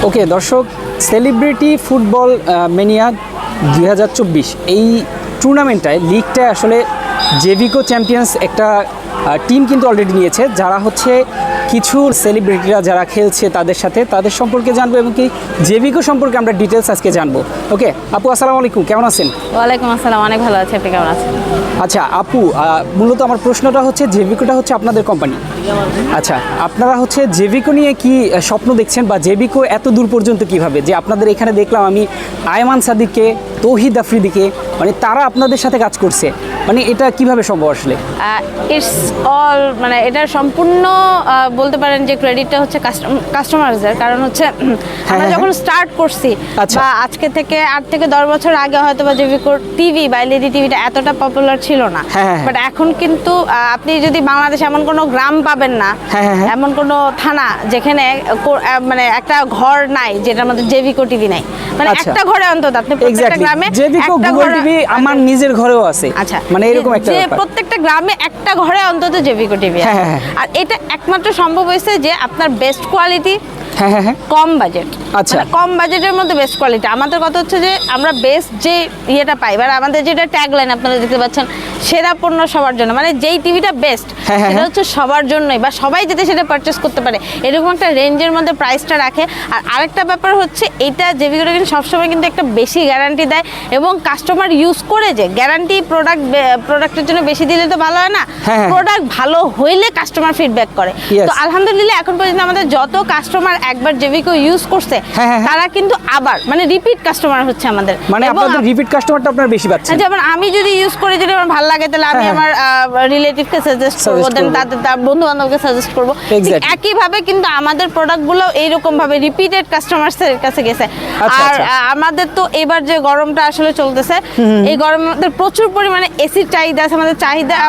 ওকে দর্শক, celebrity football mania 2024 এই টুর্নামেন্টটায় লিগটায় আসলে জেভিকো চ্যাম্পিয়ন্স একটা টিম কিন্তু অলরেডি নিয়েছে, যারা হচ্ছে কিছু সেলিব্রিটিরা যারা খেলছে তাদের সম্পর্কে জানবো এবং কি জেভিকো সম্পর্কে আমরা ডিটেলস আজকে জানবো। ওকে আপু, আসসালামু আলাইকুম, কেমন আছেন? ওয়ালাইকুম আসসালাম, অনেক ভালো আছি, আপনি কেমন আছেন? আচ্ছা আপু, মূলত আমার প্রশ্নটা হচ্ছে জেভিকোটা হচ্ছে আপনাদের কোম্পানি। আচ্ছা, আপনারা হচ্ছে জেভিকো নিয়ে কি স্বপ্ন দেখছেন, বা জেভিকো এত দূর পর্যন্ত কিভাবে যে আপনাদের এখানে দেখলাম আমি আয়মান সাদিককে, তৌহিদ আফ্রিদিকে, মানে তারা আপনাদের সাথে কাজ করছে, মানে এটা কিভাবে সম্ভব আসলে? ইটস অল মানে এটার সম্পূর্ণ বলতে পারেন যে ক্রেডিটটা হচ্ছে কাস্টমারদের। কারণ হচ্ছে আমরা যখন স্টার্ট করছি বা আজকে থেকে 8 থেকে 10 বছর আগে হয়তো বা জেভিকোর টিভি বা এলইডি টিভিটা এতটা পপুলার ছিল না, বাট এখন কিন্তু আপনি যদি বাংলাদেশে এমন কোনো গ্রাম পাবেন না, এমন কোনো থানা যেখানে মানে একটা ঘর নাই যেটার মধ্যে জেভিকো টিভি নাই, মানে একটা ঘরে অন্তত আপনি প্রত্যেকটা গ্রামে জেভিকো গুগল টিভি আমার নিজের ঘরেও আছে। আচ্ছা, মানে এরকম একটা যে প্রত্যেকটা গ্রামে একটা ঘরে অন্তত জেভিকো টিভি আছে। আর এটা একমাত্র সম্ভব হয়েছে যে আপনার বেস্ট কোয়ালিটি, কম বাজেট। আচ্ছা, কম বাজেটের মধ্যে বেস্ট কোয়ালিটি। আমাদের কথা হচ্ছে যে আমরা বেস্ট যে ইয়েটা পাই, বা আমাদের যেটা ট্যাগলাইন আপনারা দেখতে পাচ্ছেন, সেরা পণ্য সবার জন্য, মানে যেই টিভিটা বেস্ট সেটা হচ্ছে সবার জন্যই, বা সবাই যাতে সেটা পারচেস করতে পারে এরকম একটা রেঞ্জের মধ্যে প্রাইসটা রাখে। আর আরেকটা ব্যাপার হচ্ছে এইটা জেভিকোটা কিন্তু সবসময় কিন্তু একটা বেশি গ্যারান্টি দেয়, এবং কাস্টমার ইউজ করে যে গ্যারান্টি প্রোডাক্টের জন্য বেশি দিলে তো ভালো হয় না, প্রোডাক্ট ভালো হইলে কাস্টমার ফিডব্যাক করে। তো আলহামদুলিল্লাহ এখন পর্যন্ত আমাদের যত কাস্টমার একবার জেভিকো ইউজ করছে তারা কিন্তু আবার মানে রিপিট কাস্টমার হচ্ছে আমাদের, মানে আপনাদের রিপিট কাস্টমারটা আপনারা বেশি পাচ্ছেন। যেমন আমি যদি ইউজ করে যদি আমার ভালো লাগে তাহলে আমি আমার রিলেটিভকে সাজেস্ট করব, দেন তার বন্ধু বান্ধবকে সাজেস্ট করব। একই ভাবে কিন্তু আমাদের প্রোডাক্টগুলো এইরকম ভাবে রিপিটেড কাস্টমারদের কাছে গেছে। আর আমাদের তো এবার যে গরমটা আসলে চলতেছে, এই গরমে আমাদের প্রচুর পরিমাণে এসির চাহিদা আছে।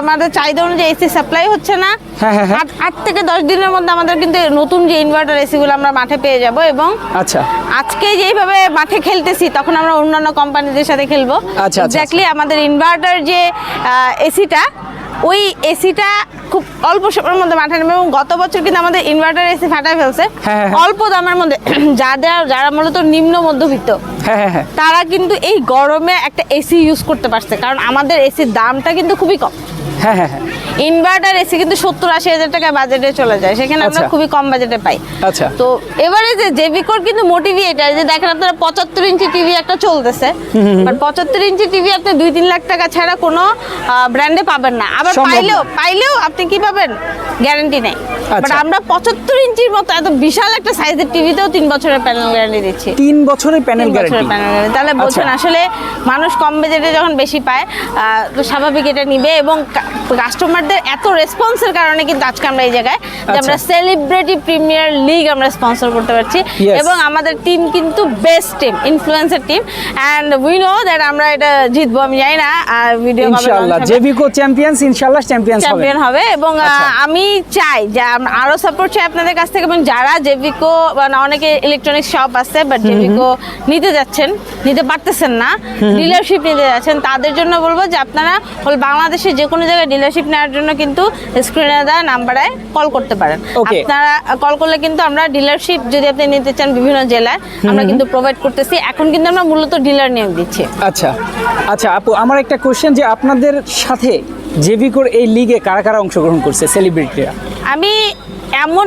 আমাদের চাহিদা অনুযায়ী এসি সাপ্লাই হচ্ছে না। 8 থেকে 10 দিনের মধ্যে আমাদের কিন্তু নতুন যে ইনভার্টার এসিগুলো আমরা মাঠে পেয়ে যাব, এবং আজকে যেইভাবে মাঠে খেলতেছি তখন আমরা অন্যান্য কোম্পানিদের সাথে খেলবো। এক্স্যাক্টলি আমাদের ইনভার্টার যে এসিটা, ওই এসিটা খুব অল্প সময়ের মধ্যে মাঠে নেবে, এবং গত বছর কিন্তু আমাদের ইনভার্টার এসি ফাটায় ফেলছে অল্প দামের মধ্যে। যারা মূলত নিম্ন মধ্যবিত্ত তারা কিন্তু এই গরমে একটা এসি ইউজ করতে পারছে, কারণ আমাদের এসির দামটা কিন্তু খুবই কম। ইনভার্টার এসি কিন্তু 70-80 হাজার টাকা বাজেটে চলে যায়, সেখানে আমরা খুবই কম বাজেটে পাই। তো এবারে যে জেভিকোর কিন্তু মোটিভই এটা যে দেখেন আপনারা 75 ইঞ্চি টিভি একটা চলতেছে, বাট 75 ইঞ্চি টিভি আপনি 2-3 লাখ টাকা ছাড়া কোনো ব্র্যান্ডে পাবেন না। আবার পাইলেও আপনি কি পাবেন, গ্যারান্টি নেই। বাট আমরা 75 ইঞ্চির মতো এত বিশাল একটা সাইজের টিভিতেও 3 বছরের প্যানেল গ্যারান্টি দিচ্ছি। 3 বছরের প্যানেল গ্যারান্টি। তাহলে বলছেন আসলে মানুষ কম বাজেটে যখন বেশি পায় তো স্বাভাবিক এটা নিবে, এবং কাস্টমারদের এত রেসপন্সের কারণে কিন্তু আজকে আমরা এই জায়গায় যে আমরা সেলিব্রিটি প্রিমিয়ার লিগ আমরা স্পন্সর করতে পারছি, এবং আমাদের টিম কিন্তু best team, influencer team, and we know that আমরা এটা জিতবো। আমি জানি না ভিডিও ইনশাআল্লাহ জেভিকো চ্যাম্পিয়ন্স ইনশাআল্লাহ চ্যাম্পিয়ন হবে, এবং আমি চাই যে আরো সাপোর্ট চাই আপনাদের কাছ থেকে। এবং যারা জেভিকো মানে অনেকে ইলেকট্রনিক্স শপ আছে বাট জেভিকো নিতে পারতেছেন না, ডিলারশিপ নিতে যাচ্ছেন, তাদের জন্য বলবো যে আপনারা বাংলাদেশে যে কোনো জায়গায় ডিলারশিপ নেওয়ার জন্য কিন্তু স্ক্রিনে দেওয়া নাম্বারে কল করতে পারেন। আপনারা কল করলে কিন্তু আমরা ডিলারশিপ যদি আপনি নিতে চান বিভিন্ন জেলায় আমরা কিন্তু প্রোভাইড করতেছি। এখন কিন্তু আমরা মূলত ডিলার নিয়োগ দিচ্ছি। আচ্ছা আপু, আমার একটা কোশ্চেন, যে আপনাদের সাথে জেভিকোর এই লিগে কারা কারা অংশগ্রহণ করছে সেলিব্রিটিরা? আমি এমন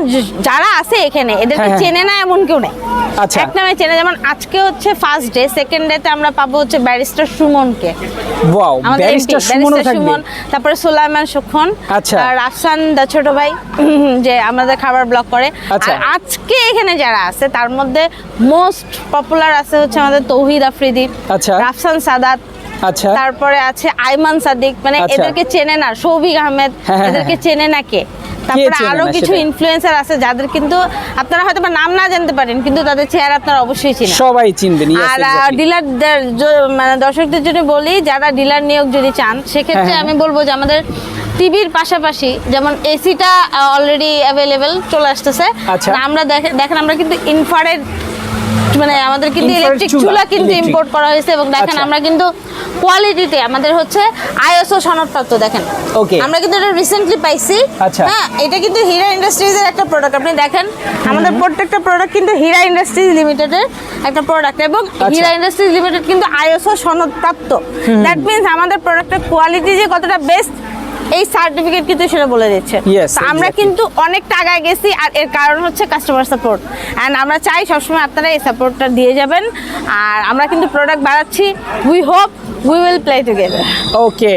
যারা আছে এখানে এদেরকে চেনে না এমন কেউ নেই, এক নামে চেনে। যেমন আজকে হচ্ছে ফার্স্ট ডে, সেকেন্ড ডে তে আমরা পাবো হচ্ছে ব্যারিস্টার সুমনকে। ওয়াও, ব্যারিস্টার সুমন, তারপরে সুলাইমান সুখন, রাফসান দা ছোট ভাই যে আমাদের খাবার ব্লগ করে। আর আজকে এখানে যারা আছে তার মধ্যে মোস্ট পপুলার আছে হচ্ছে আমাদের তৌহিদ আফ্রিদি, রাফসান সাদাত, তারপরে আছে আয়মান সাদিক, মানে এদেরকে চেনে না, সৌভিক আহমেদ, এদেরকে চেনে না কে? তারপরে আরো কিছু ইনফ্লুয়েন্সার আছে যাদের কিন্তু আপনারা হয়তো নাম না জানতে পারেন, কিন্তু তাদের চেহারা আপনারা অবশ্যই চিনেন, সবাই চিনবেন। আর ডিলার মানে দর্শকদের জন্য বলি, যারা ডিলার নিয়োগ যদি চান সেক্ষেত্রে আমি বলবো যে আমাদের টিভির পাশাপাশি যেমন এসিটা অলরেডি অ্যাভেলেবেল চলে আসতেছে। আমরা দেখেন আমরা কিন্তু ইনফ্রারেড মানে আমাদের কিন্তু Infrared ইলেকট্রিক চুলা, চুলা কিন্তু electric। ইম্পোর্ট করা হয়েছে এবং দেখেন আচ্ছা। আমরা কিন্তু কোয়ালিটিতে আমাদের হচ্ছে আইএসও সনদপ্রাপ্ত দেখেন। Okay. আমরা কিন্তু এটা রিসেন্টলি পাইছি। আচ্ছা। হ্যাঁ, এটা কিন্তু হীরা ইন্ডাস্ট্রিজের একটা প্রোডাক্ট। আপনি দেখেন আমাদের প্রত্যেকটা প্রোডাক্ট কিন্তু হীরা ইন্ডাস্ট্রিজ লিমিটেডের একটা প্রোডাক্ট এবং হীরা ইন্ডাস্ট্রিজ লিমিটেড কিন্তু আইএসও সনদপ্রাপ্ত। দ্যাট মিন্স আমাদের প্রোডাক্টের কোয়ালিটি যে কতটা বেস্ট এই সার্টিফিকেট কিন্তু সেটা বলে দিচ্ছে। Yes, তো আমরা exactly. কিন্তু অনেক টাকায় গেছি আর এর কারণ হচ্ছে কাস্টমার সাপোর্ট অ্যান্ড আমরা চাই সবসময় আপনারা এই সাপোর্টটা দিয়ে যাবেন আর আমরা কিন্তু প্রোডাক্ট বাড়াচ্ছি। We hope we will play together. Okay,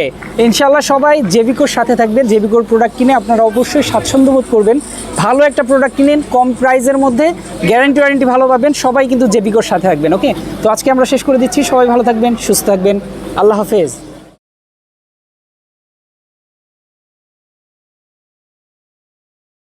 ইনশাল্লাহ সবাই জেভিকোর সাথে থাকবেন। জেভিকোর প্রোডাক্ট কিনে আপনারা অবশ্যই স্বাচ্ছন্দ্য বোধ করবেন। ভালো একটা প্রোডাক্ট কিনেন, কম প্রাইসের মধ্যে, গ্যারান্টি ওয়ারেন্টি ভালো পাবেন। সবাই কিন্তু জেভিকোর সাথে থাকবেন। ওকে, তো আজকে আমরা শেষ করে দিচ্ছি। সবাই ভালো থাকবেন, সুস্থ থাকবেন। আল্লাহ হাফেজ।